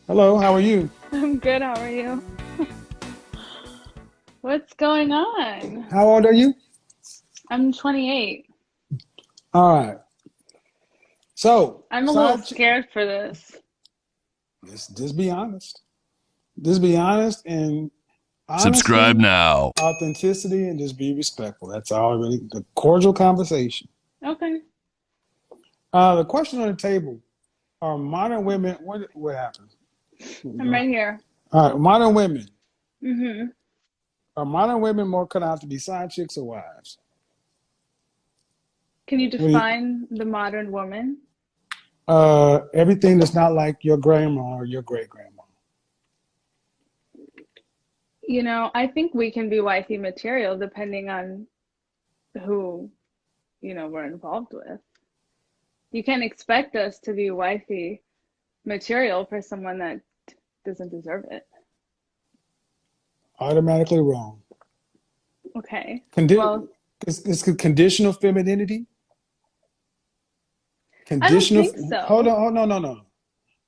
Hello, how are you? I'm good. How are you? What's going on? How old are you? I'm 28. All right. So, I'm a little side, scared for this. just be honest. Just be honest and Subscribe honesty, now. authenticity, and just be respectful. That's all really the cordial conversation. Okay. The question on the table are modern women, what happened? I'm right here. All right, modern women. hmm Are modern women more cut out to be side chicks or wives? Can you What do you, define the modern woman? everything that's not like your grandma or your great grandma. I think we can be wifey material depending on who, we're involved with. You can't expect us to be wifey material for someone that doesn't deserve it. Automatically wrong. Okay. Condi- Well, it's conditional femininity. I don't Conditional. think Hold so. on. Hold no, no, no.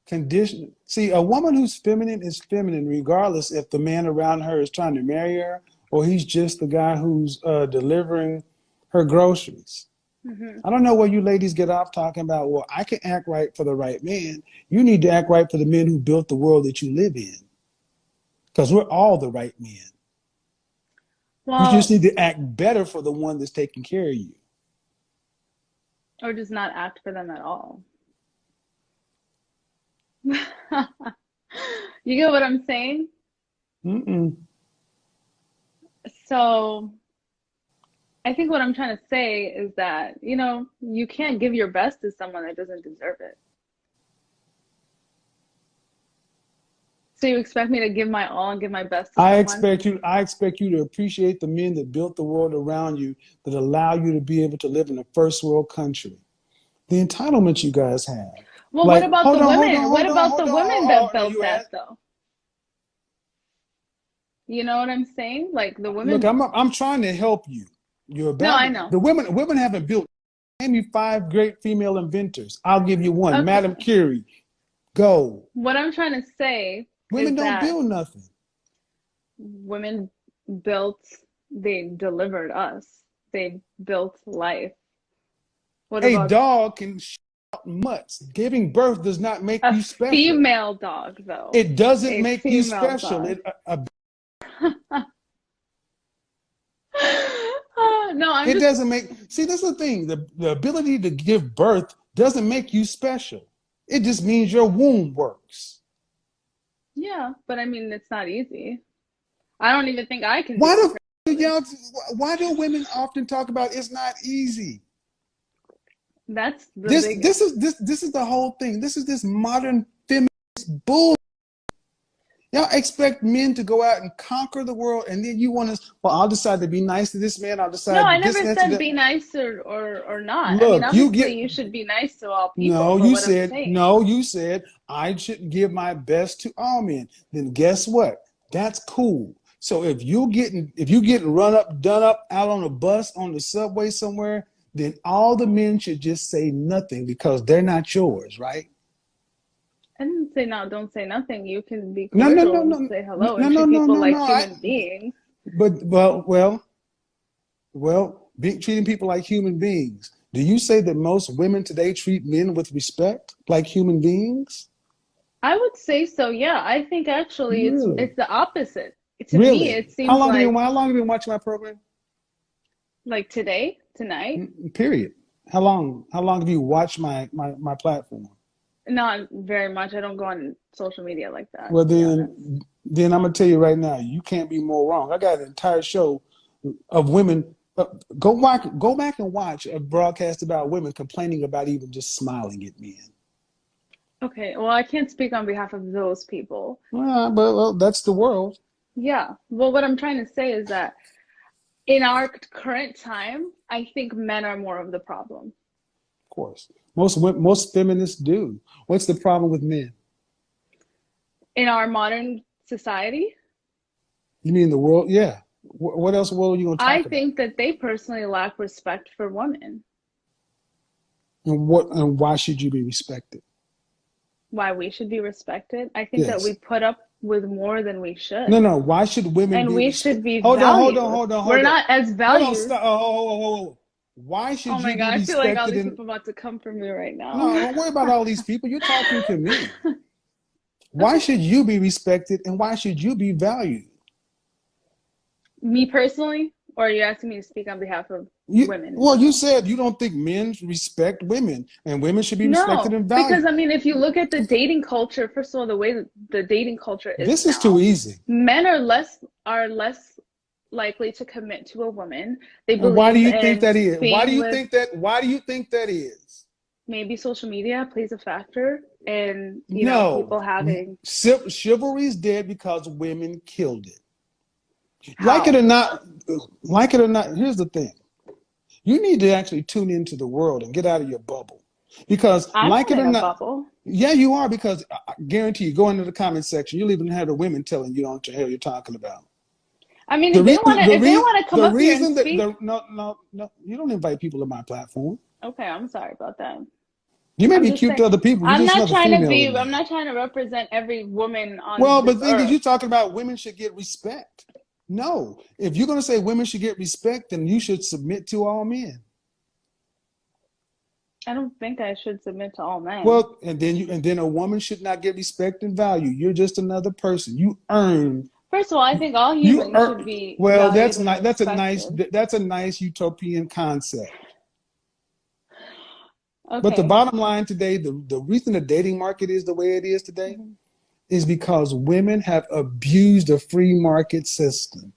Condition. See, a woman who's feminine is feminine, regardless if the man around her is trying to marry her or he's just the guy who's delivering her groceries. hmm I don't know where you ladies get off talking about. Well, I can act right for the right man. You need to act right for the men who built the world that you live in, because we're all the right men. You just Well, need to act better for the one that's taking care of you. or just not act for them at all. You get what I'm saying? Mm-mm. So I think what I'm trying to say is that, you can't give your best to someone that doesn't deserve it. So you expect me to give my all and give my best to someone? I expect you to appreciate the men that built the world around you that allow you to be able to live in a first world country. The entitlements you guys have. Well, what Like, about the hold on, hold on, women? What hold on, about the hold on. women that Are built you that at? though? You know what I'm saying? Like the Look, women. I'm trying to help you. You're No, about I know. the women haven't built. Name me five great female inventors. I'll give you one. Madame Okay. Curie. Go. What I'm trying to say Women is don't that build nothing. women built, they delivered us. They built life. What A about dog can shout mutts. Giving birth does not make a you special. female dog, though? It doesn't A make you female special. dog. A No, I'm It just, doesn't make, see, that's the thing. The ability to give birth doesn't make you special. It just means your womb works. yeah, but I mean, it's not easy. I don't even think I can do Why it do successfully. y'all, why do women often talk about it's not easy? That's the biggest. This is the whole thing. This is this modern feminist bull. Y'all expect men to go out and conquer the world, and then you want to. Well, I'll decide to be nice to this man. I'll No, decide I to this never and to said that. be nice or not. I mean, Look, you obviously get you should be nice to all people, no. but You what I'm said saying, no. You said I should give my best to all men. Then guess what? That's cool. So if you getting run up, done up out on a bus on the subway somewhere, then all the men should just say nothing because they're not yours, right? I didn't say no, don't say nothing. You can be No, no, cordial no, and no, say hello no, and no, treat no, people no, like no. human beings. But treating people like human beings. Do you say that most women today treat men with respect, like human beings? I would say so, yeah. I think actually it's Really? it's the opposite. To me, Really? it seems like How long have you been watching my program? today, tonight, Period. How long have you watched my platform? not very much. I don't go on social media like that, Well, to be honest. then I'm gonna tell you right now, you can't be more wrong. I got an entire show of women. Go back and watch a broadcast about women complaining about even just smiling at men. Okay, well, I can't speak on behalf of those people. Well, that's the world, Yeah. Well, what I'm trying to say is that in our current time, I think men are more of the problem. of course. Most feminists do. What's the problem with men? In our modern society, You mean the world? Yeah. What else world are you gonna I talk about? think that they personally lack respect for women. And why should you be respected? why we should be respected. I think that we Yes. put up with more than we No, should. no. Why should women And be we respected? should be Hold on, hold on, valued. hold on, We're hold on. not as Hold on, valued. stop. Oh. Why Oh should my you be God, I feel like all respected these in? people about to come for me right now. No, don't worry about all these people. You're talking to me. Why should you be respected and why should you be valued? Me personally, or are you asking me to speak on behalf of women in Well, you general? said you don't think men respect women and women should be respected No, and because valued. I mean, if you look at the dating culture, first of all, the way that the dating culture is This is too now, easy. men are less likely to commit to a woman. They And why do believe you think in that is? Why do being you with think that? Why do you think that is? maybe social media plays a factor in, No, people having chivalry is dead because women killed it. Like it how? or not, like it or not. Here's the thing: you need to actually tune into the world and get out of your bubble, because I'm like not it in or a not, bubble. yeah, you are. Because I guarantee you, go into the comment section, you'll even have the women telling you don't know what the hell you're talking about. I mean, The reason, if they want to come the up here and reason that speak, no, you don't invite people to my platform. okay, I'm sorry about that. You may I'm be just cute saying, to other people. You're just another female to I'm me. not trying to represent every woman on Well, but this the thing is, earth. you're talking about women should get respect. No, if you're going to say women should get respect, then you should submit to all men. I don't think I should submit to all men. Well, and then a woman should not get respect and value. You're just another person. First of all, I think all You humans should earn. be Well, valued that's and not. respected. That's a nice utopian concept. But the Okay. bottom line today, the reason the dating market is the way it is today Mhm. is because women have abused the free market system.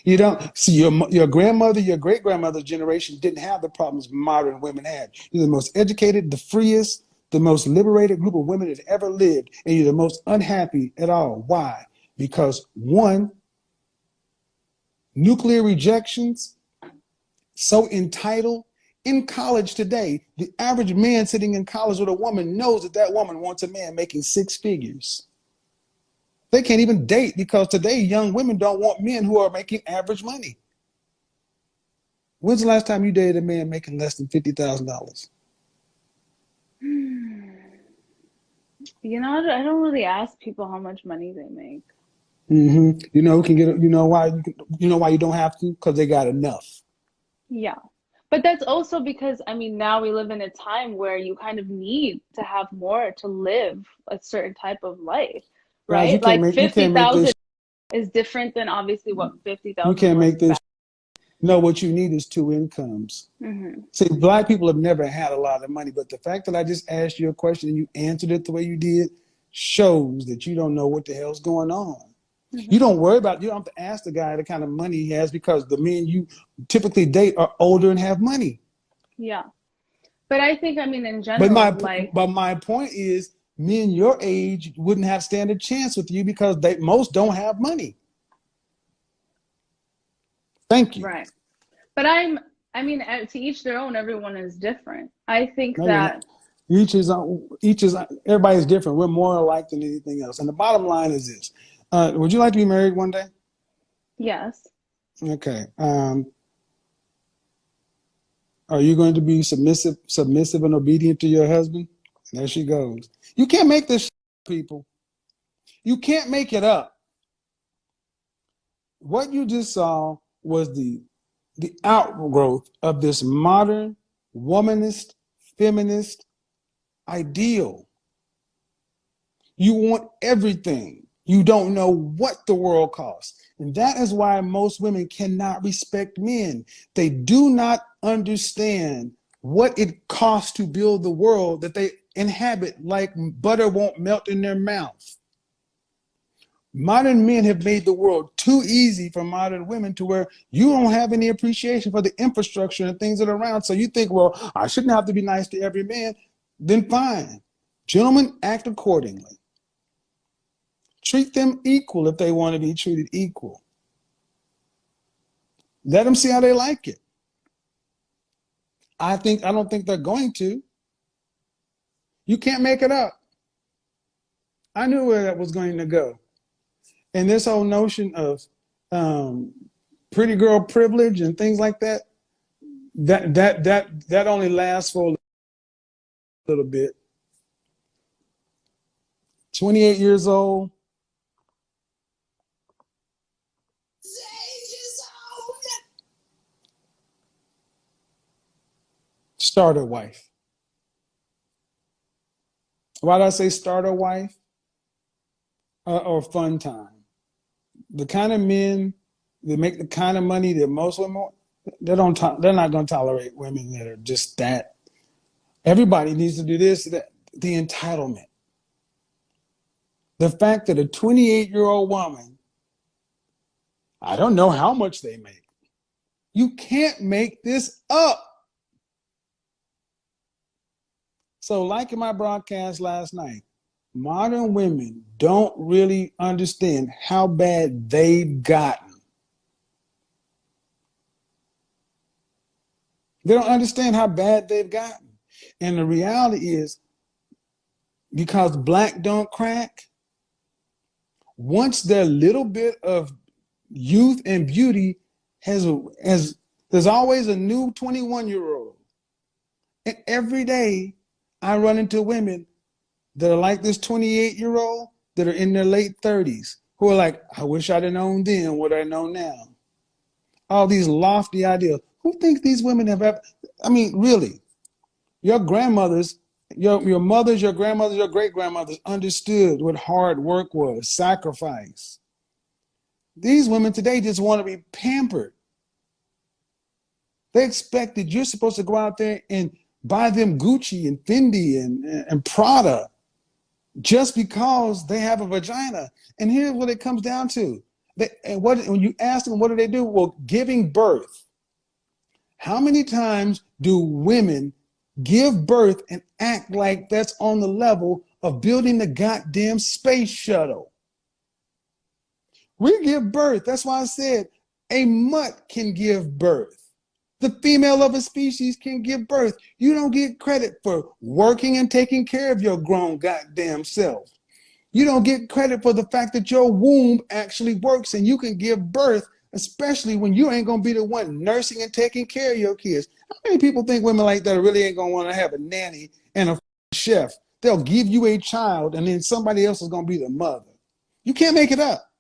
You don't see your grandmother, your great grandmother's generation didn't have the problems modern women had. You're the most educated, the freest, the most liberated group of women that ever lived, and you're the most unhappy at all. Why? Because one, nuclear rejections, so entitled. In college today, the average man sitting in college with a woman knows that that woman wants a man making six figures. They can't even date because today young women don't want men who are making average money. When's the last time you dated a man making less than $50,000? I don't really ask people how much money they make. You know who can get? You know why you don't have to? Because they got enough. Yeah. But that's also because, I mean, now we live in a time where you kind of need to have more to live a certain type of life, Guys, right? Like you can't make 50,000 this. is different than obviously what You 50,000 can't was make this. back. No, what you need is two incomes. Hmm. See, black people have never had a lot of money, but the fact that I just asked you a question and you answered it the way you did shows that you don't know what the hell's going on. You Hmm. don't worry about. You don't have to ask the guy the kind of money he has because the men you typically date are older and have money. Yeah. But I think, I mean, in But general, my like, but my point is, men your age wouldn't have stand a chance with you because most don't have money. Thank you. right. But I mean, to each their own, everyone is different. I think No, you're not. that, Each is everybody's different. We're more alike than anything else. And the bottom line is this: would you like to be married one day? yes, Okay. Are you going to be submissive and obedient to your husband? There she goes. You can't make this people. You can't make it up. What you just saw was the outgrowth of this modern womanist feminist ideal. You want everything. You don't know what the world costs. And that is why most women cannot respect men. They do not understand what it costs to build the world that they inhabit, like butter won't melt in their mouth. Modern men have made the world too easy for modern women to where you don't have any appreciation for the infrastructure and things that are around. So you think, well, I shouldn't have to be nice to every man. Then fine. Gentlemen, act accordingly. Treat them equal if they want to be treated equal. Let them see how they like it. I don't think they're going to. You can't make it up. I knew where that was going to go. And this whole notion of um, pretty girl privilege and things like that, that only lasts for a little bit. 28 years old. Starter wife. Why did I say starter wife? Or fun time? The kind of men that make the kind of money that most women, they're not going to tolerate women that are just that. Everybody needs to do this, that, the entitlement. The fact that a 28-year-old woman, I don't know how much they make. You can't make this up. So like in my broadcast last night, modern women don't really understand how bad they've gotten. They don't understand how bad they've gotten. And the reality is, because black don't crack, once their little bit of youth and beauty has there's always a new 21-year-old. And every day I run into women that are like this 28-year-old that are in their late 30s who are like, I wish I'd have known then what I know now. All these lofty ideals. Who thinks these women have ever, I mean, really, your grandmothers, your mothers, your grandmothers, your great-grandmothers understood what hard work was, sacrifice. These women today just want to be pampered. They expect that you're supposed to go out there and buy them Gucci and Fendi and Prada just because they have a vagina. And here's what it comes down to. When you ask them, what do? Well, giving birth. How many times do women give birth and act like that's on the level of building the goddamn space shuttle? We give birth. That's why I said a mutt can give birth. The female of a species can give birth. You don't get credit for working and taking care of your grown goddamn self. You don't get credit for the fact that your womb actually works and you can give birth, especially when you ain't going to be the one nursing and taking care of your kids. How many people think women like that really ain't going to want to have a nanny and a chef? They'll give you a child and then somebody else is going to be the mother. You can't make it up.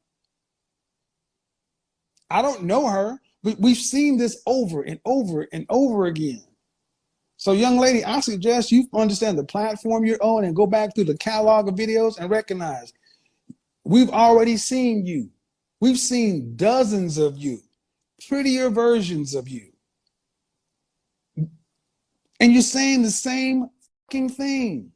I don't know her, but we've seen this over and over and over again. So young lady, I suggest you understand the platform you're on and go back through the catalog of videos and recognize we've already seen you. We've seen dozens of you, prettier versions of you. And you're saying the same fucking thing.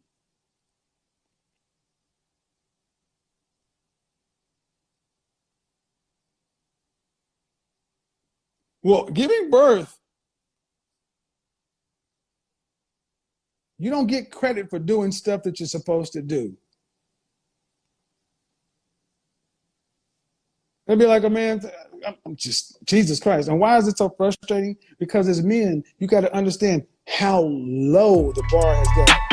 Well, giving birth, you don't get credit for doing stuff that you're supposed to do. They'd be like, a man, I'm just, Jesus Christ. And why is it so frustrating? Because as men, you got to understand how low the bar has got.